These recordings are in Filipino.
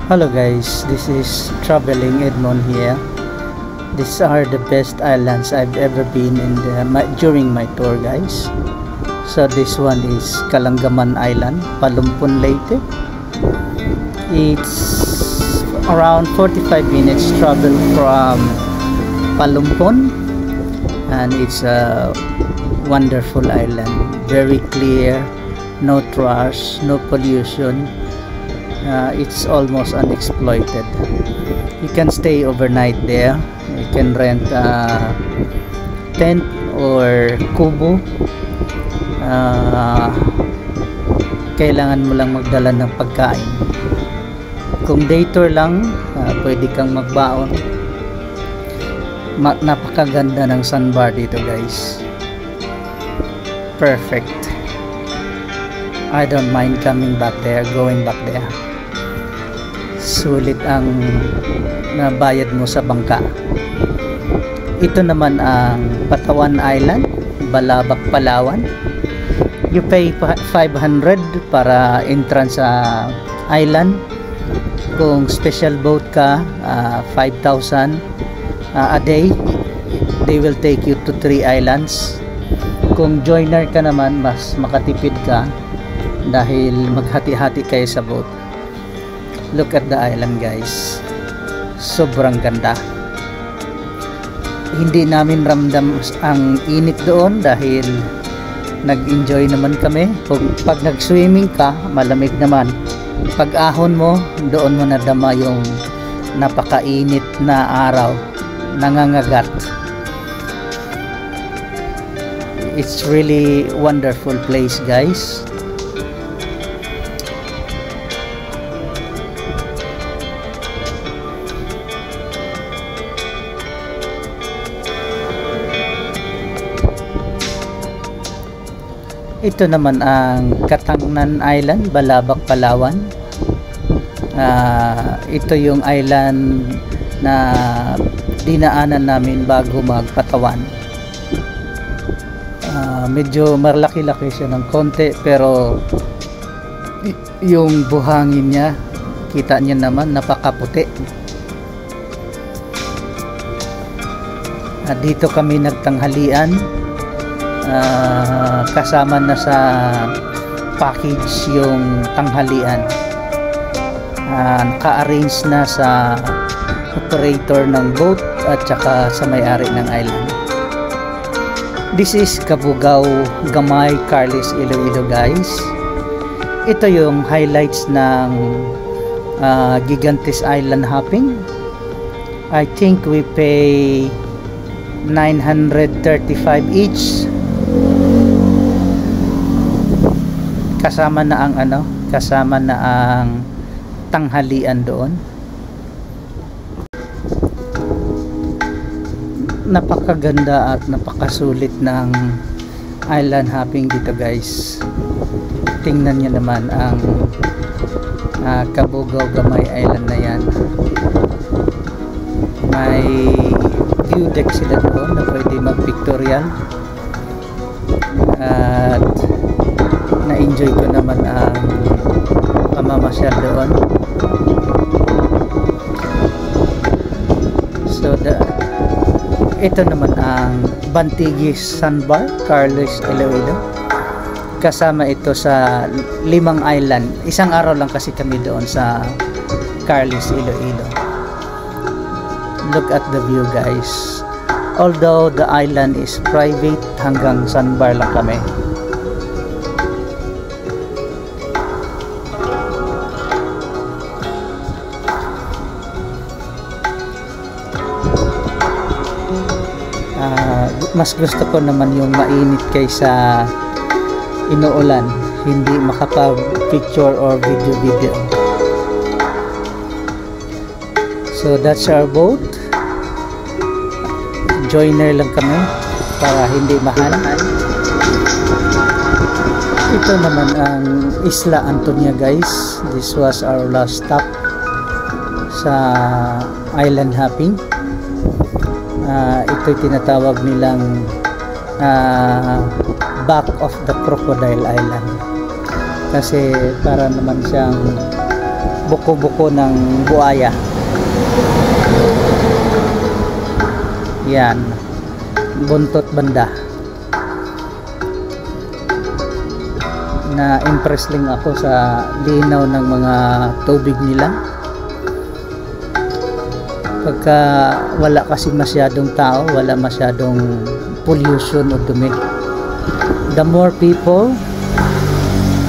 Hello guys, this is Traveling Edmond here. These are the best islands I've ever been in during my tour, guys. So this one is Kalangaman Island, Palumpon Leyte. It's around 45 minutes travel from Palumpon, and it's a wonderful island, very clear, no trash, no pollution. It's almost unexploited. You can stay overnight there. You can rent a tent or kubo. Kailangan mo lang magdala ng pagkain. Kung day tour lang, pwede kang magbaon. Napakaganda ng sandbar dito, guys. Perfect. I don't mind coming back there, going back there. Sulit ang nabayad mo sa bangka. Ito naman ang Patawan Island, Balabac, Palawan. You pay 500 para entrance sa island. Kung special boat ka, 5,000 a day. They will take you to 3 islands. Kung joiner ka naman, mas makatipid ka dahil maghati-hati kayo sa boat. Look at the island, guys. Sobrang ganda. Hindi namin ramdam ang init doon dahil nag-enjoy naman kami. Pag nag-swimming ka, malamig naman. Pag ahon mo, doon mo nadama yung napakainit na araw, nangangagat. It's really wonderful place, guys. Ito naman ang Katangnan Island, Balabac, Palawan. Ito yung island na dinaanan namin bago magpatawan. Medyo malaki-laki siya ng konti, pero yung buhangin niya, kita niyo naman, napakaputi. Dito kami nagtanghalian. Kasama na sa package yung tanghalian. Naka-arrange na sa operator ng boat at saka sa may-ari ng island. This is Cabugao, Gamay, Carles, Iloilo, guys. Ito yung highlights ng Gigantes Island hopping. I think we pay 935 each. Kasama na ang tanghalian doon. Napakaganda at napakasulit ng island hopping dito, guys. Tingnan niyo naman ang Cabugao Gamay Island na yan. May view deck sila doon na pwede mag-pictorial. At na-enjoy ko naman ang pamamasyal doon. So ito naman ang Bantigis Sandbar, Carles, Iloilo. Kasama ito sa 5 island. Isang araw lang kasi kami doon sa Carles, Iloilo. Look at the view, guys. Although the island is private, hanggang sandbar lang kami. Mas gusto ko naman yung mainit kaysa inuulan, hindi makapag-picture or video. So that's our boat. Joiner lang kami para hindi mahal. Ito naman ang Isla Antonia, guys. This was our last stop sa island hopping. Ito'y tinatawag nilang back of the Crocodile Island, kasi para naman siyang buko-buko ng buaya. Yan, buntot banda. Na impress lang ako sa linaw ng mga tubig nila. Pagka wala kasi masyadong tao, wala masyadong pollution o dumi. The more people,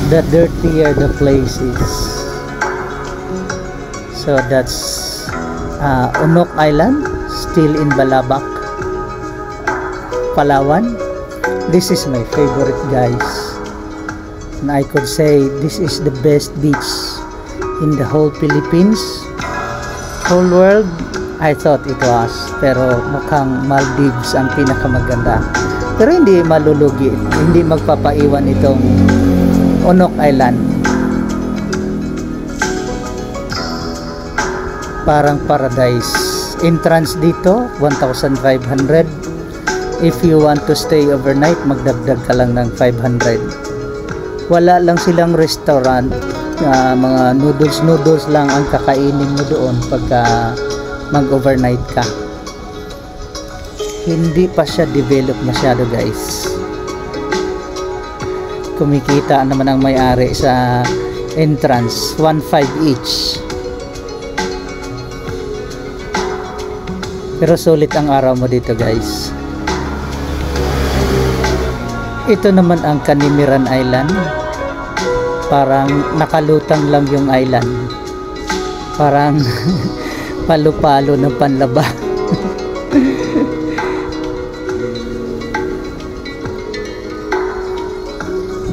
the dirtier the place is. So that's Unok Island, still in Balabac, Palawan. This is my favorite, guys, and I could say this is the best beach in the whole Philippines, whole world. I thought it was, pero mukhang Maldives ang pinakamaganda. Pero hindi malulugi, hindi magpapaiwan itong Unok Island. Parang paradise. Entrance dito 1,500. If you want to stay overnight, magdagdag ka lang ng 500. Wala lang silang restaurant, mga noodles lang ang kakainin mo doon pagka mag-overnight ka. Hindi pa siya develop masyado, guys. Kumikita naman ang may-ari sa entrance, 1.5 each. Pero sulit ang araw mo dito, guys. Ito naman ang Kanimiran Island. Parang nakalutang lang yung island. Parang palo-palo ng panlaba.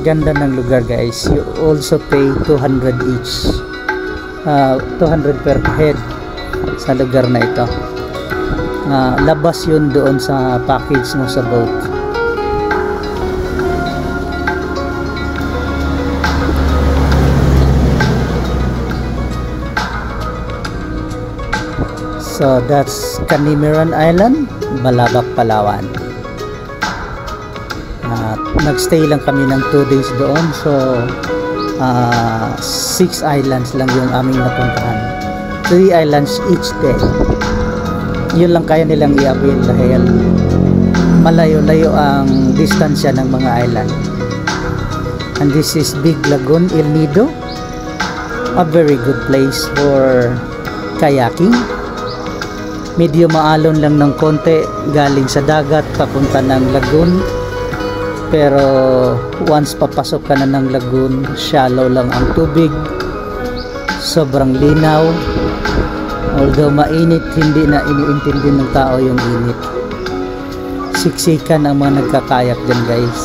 Ganda ng lugar, guys. You also pay 200 each. 200 per head sa lugar na ito. Labas yun doon sa package mo sa boat. So that's Kanimiran Island, Balabac, Palawan. Nagstay lang kami ng 2 days doon. So 6 islands lang yung aming napuntahan. 3 islands each day. Yun lang kaya nilang i-avail dahil malayo-layo ang distansya ng mga island. And this is Big Lagoon, El Nido. A very good place for kayaking. Medyo maalon lang ng konti galing sa dagat papunta ng lagoon, pero once papasok ka na ng lagoon, shallow lang ang tubig, sobrang linaw. Although mainit, hindi na iniintindi ng tao yung init. Siksikan ang mga nagkakayak dyan, guys.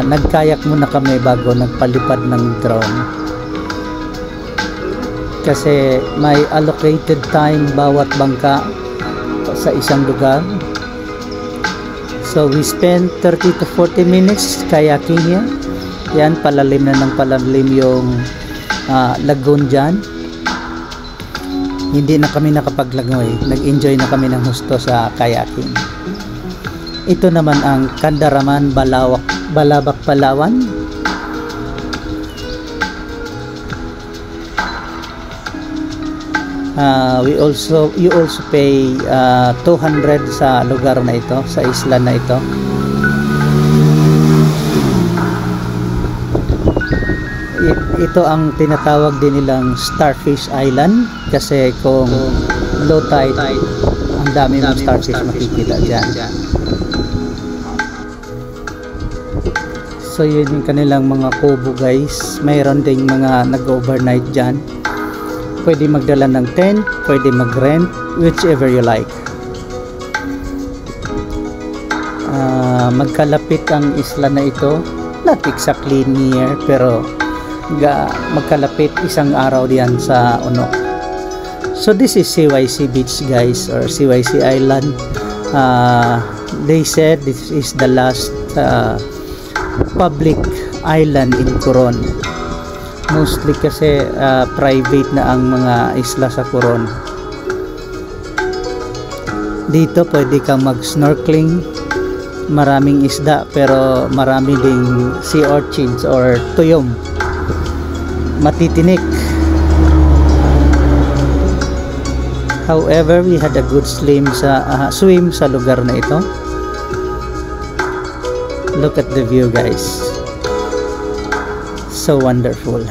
Nagkayak muna kami bago nagpalipad ng drone, kasi may allocated time bawat bangka sa isang lugar. So we spent 30 to 40 minutes kayaking here. Yan, palalim na ng palalim yung lagoon dyan. Hindi na kami nakapaglangoy, nag-enjoy na kami ng husto sa kayaking. Ito naman ang Candaraman, Balabac, Palawan. You also pay 200 sa lugar na ito, sa isla na ito. Ito ang tinatawag din nilang Starfish Island, kasi kung low tide, ang dami ng starfish makikita dyan. So yun yung kanilang mga kubo, guys. Mayroon ding mga nag-overnight dyan. Pwede magdala ng tent, pwede mag-rent, whichever you like. Magkalapit ang isla na ito, not exactly near, pero magkalapit, isang araw diyan sa Unok. So this is CYC Beach, guys, or CYC Island. They said this is the last public island in Coron. Mostly kasi private na ang mga isla sa Coron. Dito pwede kang mag-snorkeling, maraming isda, pero marami ding sea urchins or tuyom matitinik. However, we had a good swim sa lugar na ito. Look at the view, guys. So wonderful.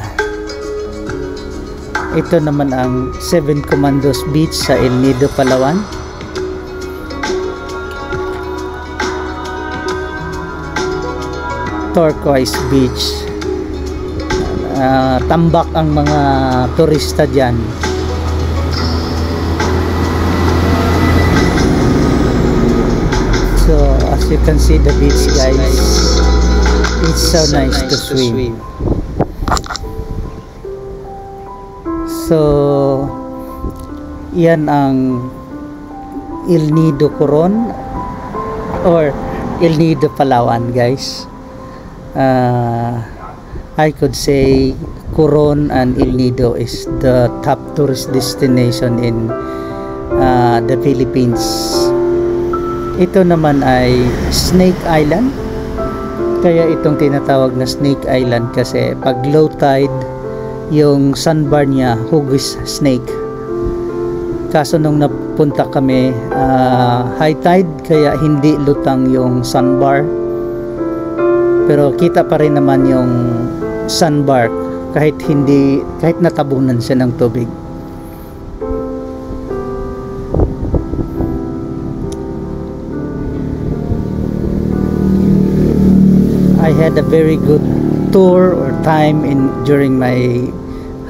Ito naman ang Seven Commandos Beach sa El Nido, Palawan. Turquoise Beach. Tambak ang mga turista dyan. So as you can see the beach, guys, it's so nice to swim. So yan ang El Nido Coron or El Nido, Palawan, guys. I could say Coron and El Nido is the top tourist destination in the Philippines. Ito naman ay Snake Island. Kaya itong tinatawag na Snake Island kasi pag low tide, yung sandbar niya hugis snake. Kaso nung napunta kami high tide, kaya hindi lutang yung sandbar. Pero kita pa rin naman yung sandbar kahit natabunan siya ng tubig. I had a very good tour or time during my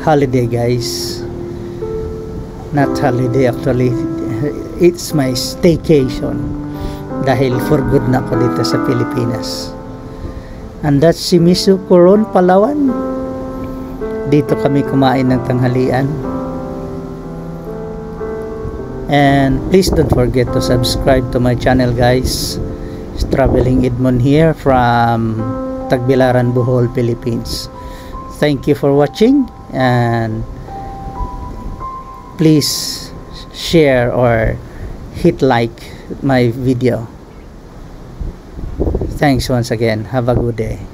holiday, guys. Not holiday actually, it's my staycation dahil for good na ako dito sa Pilipinas. And that's Simisu, Coron, Palawan. Dito kami kumain ng tanghalian. And please don't forget to subscribe to my channel, guys. Traveling Edmond here from Tagbilaran, Bohol, Philippines. Thank you for watching, and please share or hit like my video. Thanks once again. Have a good day.